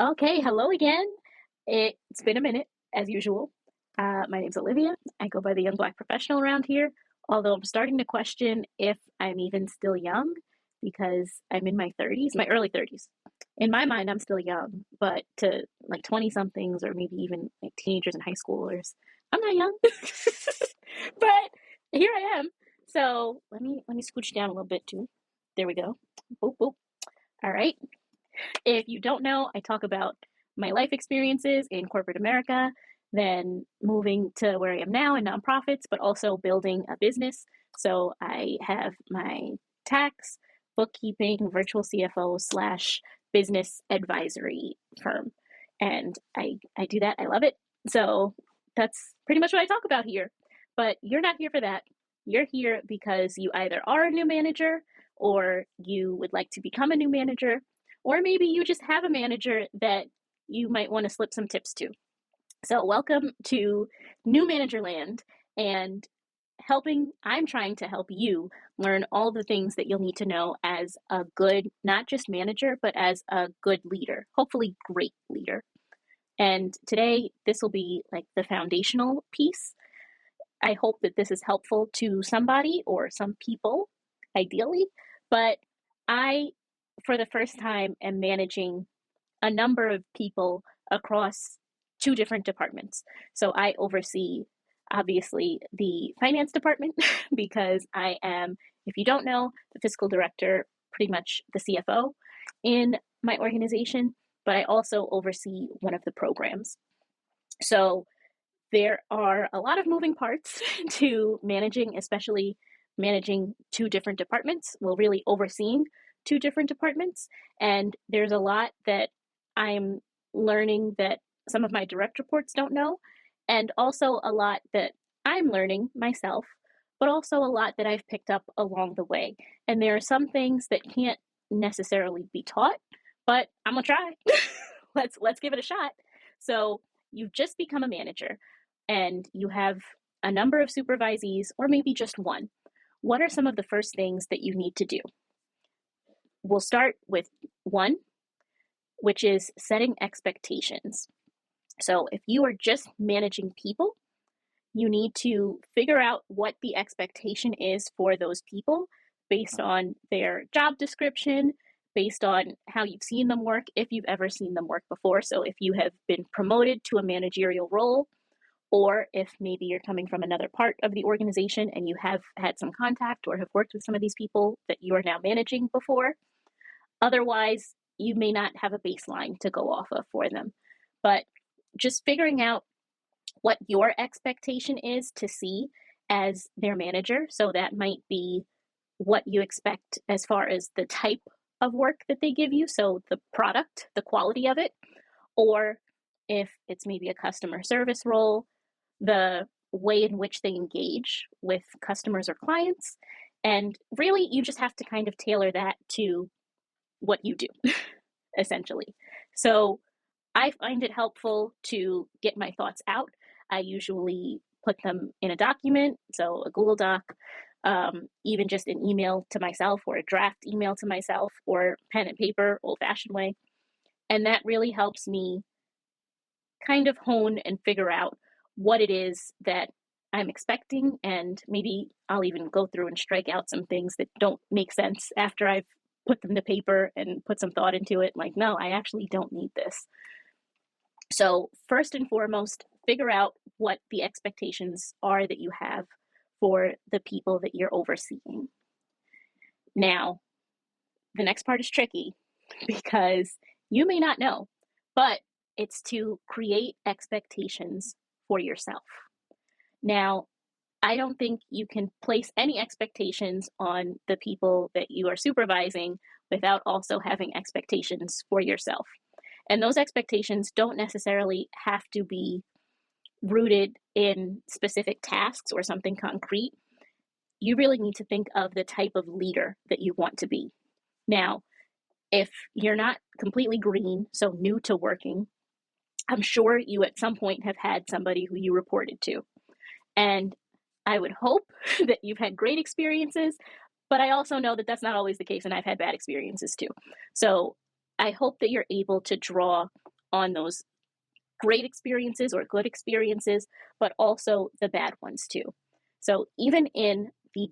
Okay, hello again. It's been a minute, as usual. My name's Olivia. I go by the Young Black Professional around here, although I'm starting to question if I'm even still young because I'm in my 30s, my early 30s. In my mind, I'm still young, but to like 20 somethings or maybe even like teenagers and high schoolers, I'm not young. But here I am. So let me scooch down a little bit too. There we go. Boop, boop. All right. If you don't know, I talk about my life experiences in corporate America, then moving to where I am now in nonprofits, but also building a business. So I have my tax, bookkeeping, virtual CFO slash business advisory firm. And I do that. I love it. So that's pretty much what I talk about here. But you're not here for that. You're here because you either are a new manager or you would like to become a new manager, or maybe you just have a manager that you might want to slip some tips to. So, welcome to New Manager Land and I'm trying to help you learn all the things that you'll need to know as a good, not just manager, but as a good leader, hopefully, great leader. And today, this will be like the foundational piece. I hope that this is helpful to somebody or some people, ideally. But I, for the first time, am managing a number of people across two different departments. So I oversee, obviously, the finance department because I am, if you don't know, the fiscal director, pretty much the CFO in my organization, but I also oversee one of the programs. So there are a lot of moving parts to managing, especially managing two different departments, well, really overseeing two different departments. And there's a lot that I'm learning that some of my direct reports don't know, and also a lot that I'm learning myself, but also a lot that I've picked up along the way. And there are some things that can't necessarily be taught, but I'm gonna try. Let's give it a shot. So you've just become a manager and you have a number of supervisees, or maybe just one. What are some of the first things that you need to do? We'll start with one, which is setting expectations. So if you are just managing people, you need to figure out what the expectation is for those people based on their job description, based on how you've seen them work, if you've ever seen them work before. So if you have been promoted to a managerial role, or if maybe you're coming from another part of the organization and you have had some contact or have worked with some of these people that you are now managing before. Otherwise, you may not have a baseline to go off of for them. But just figuring out what your expectation is to see as their manager. So that might be what you expect as far as the type of work that they give you. So the product, the quality of it, or if it's maybe a customer service role, the way in which they engage with customers or clients. And really, you just have to kind of tailor that to what you do, essentially. So I find it helpful to get my thoughts out. I usually put them in a document, so a Google Doc, even just an email to myself or a draft email to myself or pen and paper, old fashioned way. And that really helps me kind of hone and figure out what it is that I'm expecting. And maybe I'll even go through and strike out some things that don't make sense after I've put them to paper and put some thought into it. Like, no, I actually don't need this. So, first and foremost, figure out what the expectations are that you have for the people that you're overseeing. Now, the next part is tricky because you may not know, but it's to create expectations for yourself. Now, I don't think you can place any expectations on the people that you are supervising without also having expectations for yourself. And those expectations don't necessarily have to be rooted in specific tasks or something concrete. You really need to think of the type of leader that you want to be. Now, if you're not completely green, so new to working, I'm sure you at some point have had somebody who you reported to. And I would hope that you've had great experiences, but I also know that that's not always the case, and I've had bad experiences too. So I hope that you're able to draw on those great experiences or good experiences, but also the bad ones too. So even in the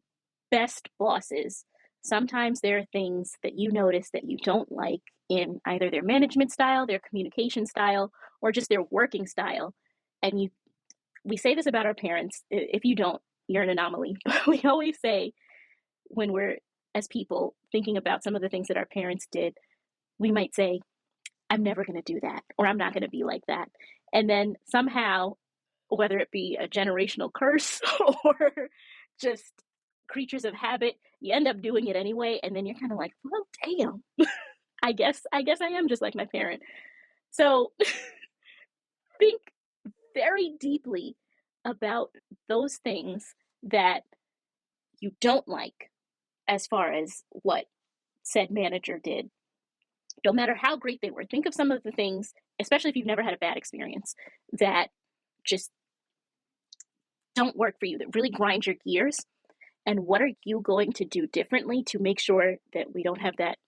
best bosses, sometimes there are things that you notice that you don't like in either their management style, their communication style, or just their working style. And we say this about our parents. If you don't, you're an anomaly. But we always say, when we're, as people, thinking about some of the things that our parents did, we might say, I'm never going to do that, or I'm not going to be like that. And then somehow, whether it be a generational curse or just creatures of habit, you end up doing it anyway. And then you're kind of like, well, damn, I guess I am just like my parent. So think very deeply about those things that you don't like as far as what said manager did. No matter how great they were, think of some of the things, especially if you've never had a bad experience, that just don't work for you, that really grind your gears. And what are you going to do differently to make sure that we don't have that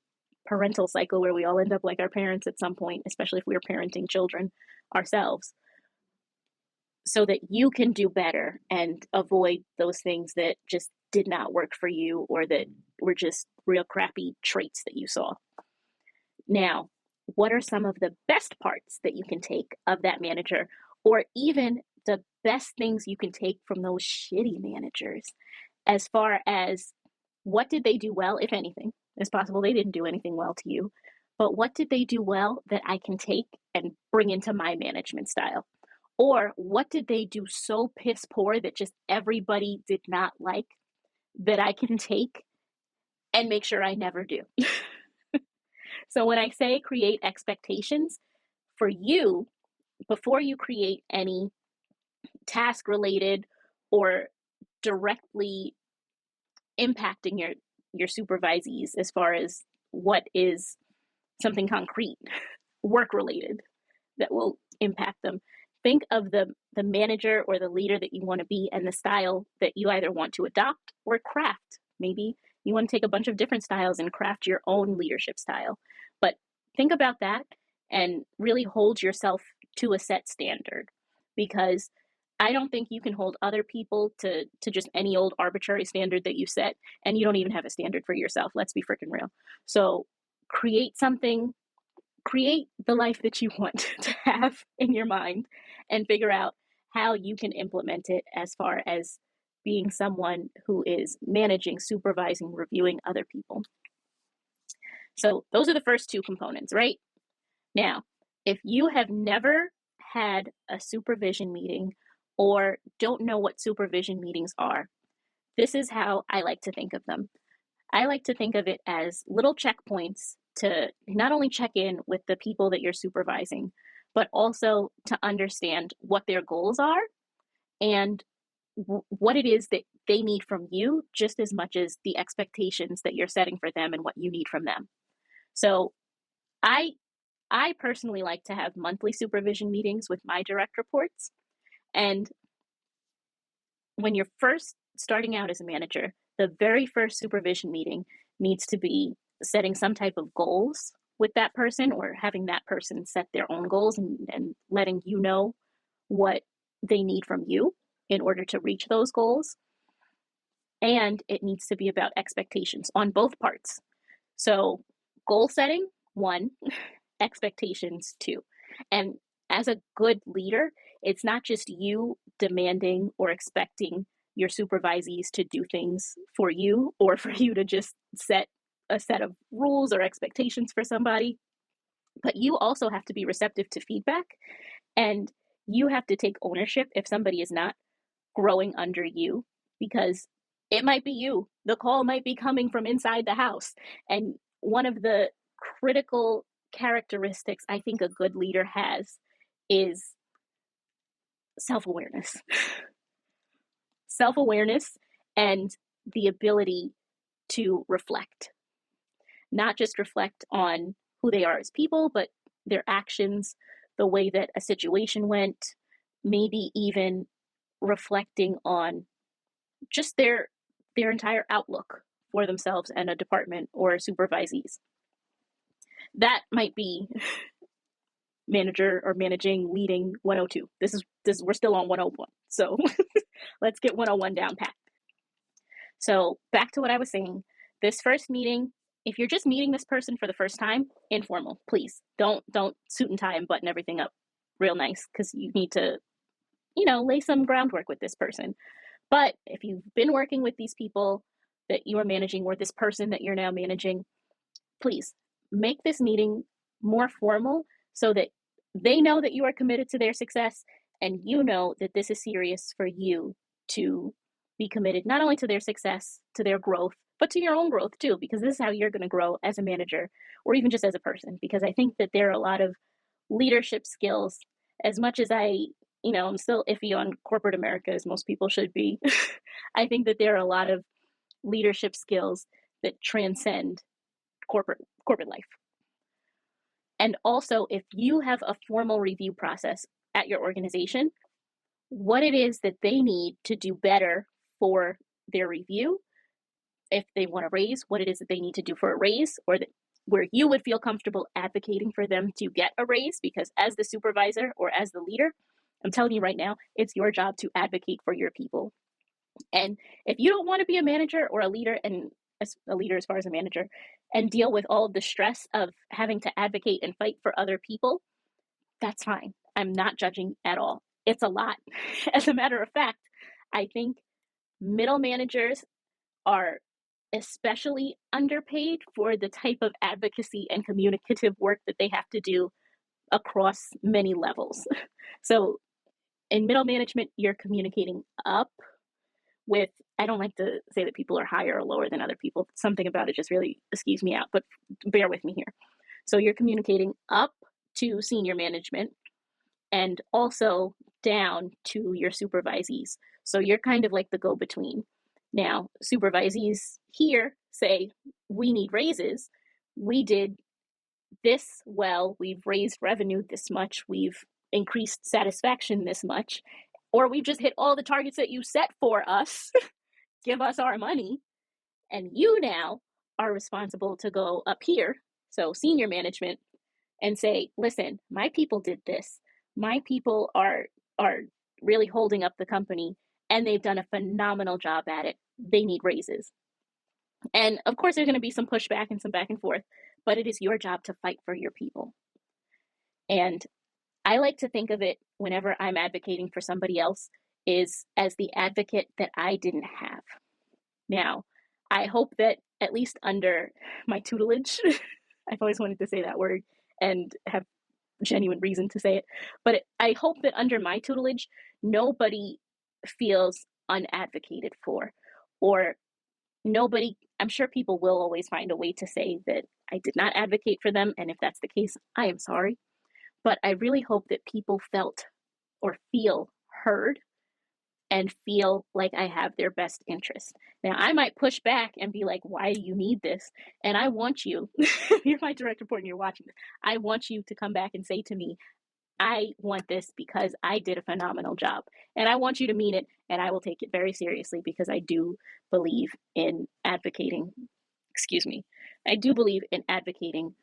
parental cycle where we all end up like our parents at some point, especially if we're parenting children ourselves, so that you can do better and avoid those things that just did not work for you or that were just real crappy traits that you saw. Now, what are some of the best parts that you can take of that manager, or even the best things you can take from those shitty managers, as far as what did they do well, if anything? It's possible they didn't do anything well to you, but what did they do well that I can take and bring into my management style? Or what did they do so piss poor that just everybody did not like that I can take and make sure I never do? So when I say create expectations for you, before you create any task related or directly impacting your supervisees as far as what is something concrete, work related, that will impact them, think of the manager or the leader that you want to be and the style that you either want to adopt or craft. Maybe you want to take a bunch of different styles and craft your own leadership style. But think about that and really hold yourself to a set standard, because I don't think you can hold other people to just any old arbitrary standard that you set, and you don't even have a standard for yourself. Let's be freaking real. So create something, create the life that you want to have in your mind, and figure out how you can implement it as far as being someone who is managing, supervising, reviewing other people. So those are the first two components, right? Now, if you have never had a supervision meeting or don't know what supervision meetings are, this is how I like to think of them. I like to think of it as little checkpoints to not only check in with the people that you're supervising, but also to understand what their goals are and what it is that they need from you, just as much as the expectations that you're setting for them and what you need from them. So I personally like to have monthly supervision meetings with my direct reports. And when you're first starting out as a manager, the very first supervision meeting needs to be setting some type of goals with that person, or having that person set their own goals and letting you know what they need from you in order to reach those goals. And it needs to be about expectations on both parts. So goal setting, one, expectations, two. And as a good leader, it's not just you demanding or expecting your supervisees to do things for you, or for you to just set a set of rules or expectations for somebody, but you also have to be receptive to feedback, and you have to take ownership if somebody is not growing under you, because it might be you. The call might be coming from inside the house. And one of the critical characteristics I think a good leader has is self-awareness. Self-awareness and the ability to reflect. Not just reflect on who they are as people, but their actions, the way that a situation went, maybe even reflecting on just their entire outlook for themselves and a department or supervisees. That might be manager or managing, leading 102. This is we're still on 101. So let's get 101 down pat. So back to what I was saying. This first meeting, if you're just meeting this person for the first time, informal, please. Don't suit and tie and button everything up real nice, because you need to, lay some groundwork with this person. But if you've been working with these people that you are managing, or this person that you're now managing, please make this meeting more formal so that they know that you are committed to their success, and you know that this is serious for you to be committed not only to their success, to their growth, but to your own growth too, because this is how you're going to grow as a manager, or even just as a person. Because I think that there are a lot of leadership skills, as much as I'm still iffy on corporate America, as most people should be. I think that there are a lot of leadership skills that transcend corporate life. And also, if you have a formal review process at your organization, what it is that they need to do better for their review, if they want a raise, what it is that they need to do for a raise, or where you would feel comfortable advocating for them to get a raise, because as the supervisor or as the leader, I'm telling you right now, it's your job to advocate for your people. And if you don't want to be a manager or a leader, and a leader as far as a manager, and deal with all of the stress of having to advocate and fight for other people, that's fine. I'm not judging at all. It's a lot. As a matter of fact, I think middle managers are especially underpaid for the type of advocacy and communicative work that they have to do across many levels. So in middle management, you're communicating up with, I don't like to say that people are higher or lower than other people. Something about it just really skews me out, but bear with me here. So you're communicating up to senior management and also down to your supervisees. So you're kind of like the go-between. Now, supervisees here say, we need raises. We did this well. We've raised revenue this much. We've increased satisfaction this much. Or we've just hit all the targets that you set for us. Give us our money. And you now are responsible to go up here, so senior management, and say, listen, my people did this. My people are really holding up the company, and they've done a phenomenal job at it. They need raises. And of course, there's going to be some pushback and some back and forth, but it is your job to fight for your people. And I like to think of it, whenever I'm advocating for somebody else, is as the advocate that I didn't have. Now, I hope that at least under my tutelage, I've always wanted to say that word and have genuine reason to say it, but I hope that under my tutelage, nobody feels unadvocated for, or nobody, I'm sure people will always find a way to say that I did not advocate for them, and if that's the case, I am sorry. But I really hope that people felt or feel heard and feel like I have their best interest. Now, I might push back and be like, why do you need this? And I want you, if you're my direct report and you're watching this, I want you to come back and say to me, I want this because I did a phenomenal job. And I want you to mean it, and I will take it very seriously, because I do believe in advocating, I do believe in advocating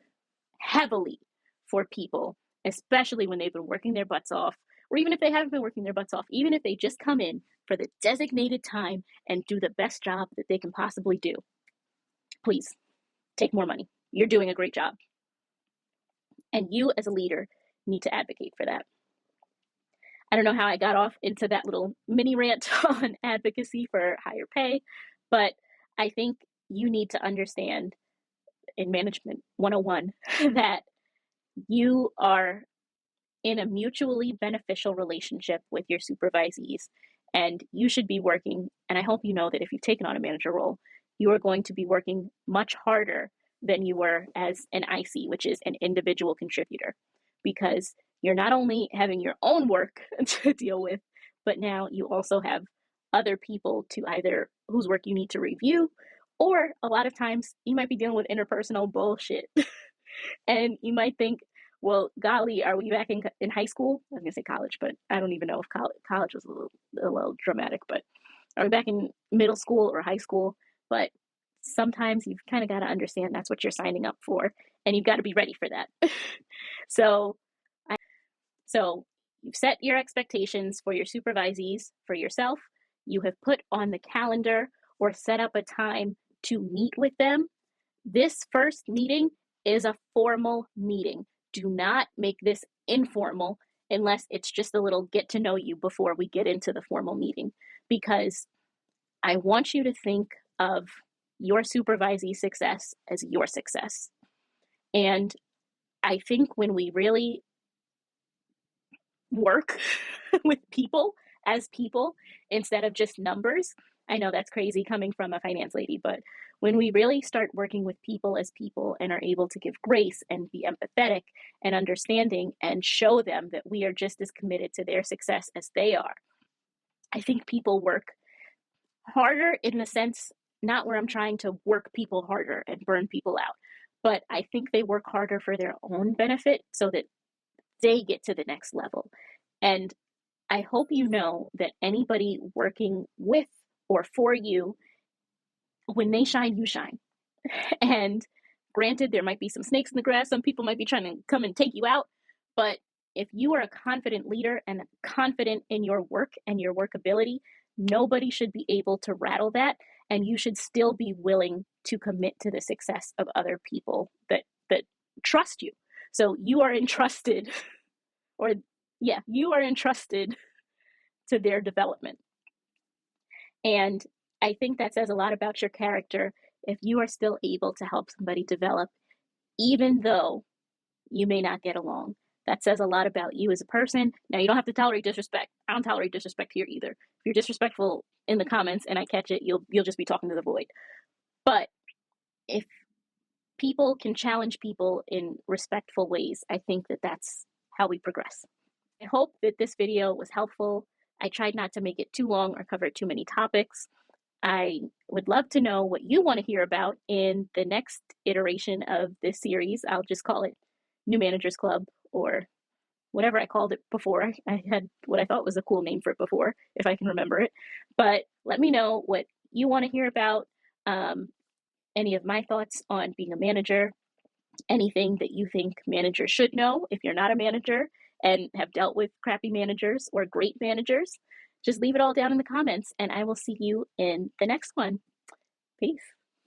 heavily for people, especially when they've been working their butts off, or even if they haven't been working their butts off, even if they just come in for the designated time and do the best job that they can possibly do. Please take more money. You're doing a great job. And you as a leader need to advocate for that. I don't know how I got off into that little mini rant on advocacy for higher pay, but I think you need to understand in Management 101 that you are in a mutually beneficial relationship with your supervisees, and you should be working, and I hope you know that if you've taken on a manager role, you are going to be working much harder than you were as an IC, which is an individual contributor, because you're not only having your own work to deal with, but now you also have other people to either whose work you need to review, or a lot of times you might be dealing with interpersonal bullshit. And you might think, well, golly, are we back in high school? I was going to say college, but I don't even know if college was a little dramatic, but are we back in middle school or high school? But sometimes you've kind of got to understand that's what you're signing up for, and you've got to be ready for that. So So you've set your expectations for your supervisees, for yourself. You have put on the calendar or set up a time to meet with them. This first meeting is a formal meeting. Do not make this informal unless it's just a little get to know you before we get into the formal meeting, because I want you to think of your supervisee success as your success. And I think when we really work with people as people instead of just numbers, I know that's crazy coming from a finance lady, but when we really start working with people as people and are able to give grace and be empathetic and understanding and show them that we are just as committed to their success as they are, I think people work harder in the sense, not where I'm trying to work people harder and burn people out, but I think they work harder for their own benefit so that they get to the next level. And I hope you know that anybody working with or for you, when they shine, you shine. And granted, there might be some snakes in the grass. Some people might be trying to come and take you out. But if you are a confident leader and confident in your work and your workability, nobody should be able to rattle that. And you should still be willing to commit to the success of other people that trust you. So you are entrusted, or yeah, you are entrusted to their development. And I think that says a lot about your character if you are still able to help somebody develop, even though you may not get along. That says a lot about you as a person. Now, you don't have to tolerate disrespect. I don't tolerate disrespect here either. If you're disrespectful in the comments and I catch it, you'll just be talking to the void. But if people can challenge people in respectful ways, I think that that's how we progress. I hope that this video was helpful. I tried not to make it too long or cover too many topics. I would love to know what you want to hear about in the next iteration of this series. I'll just call it New Managers Club or whatever I called it before. I had what I thought was a cool name for it before, if I can remember it. But let me know what you want to hear about, any of my thoughts on being a manager, anything that you think managers should know if you're not a manager and have dealt with crappy managers or great managers. Just leave it all down in the comments and I will see you in the next one. Peace.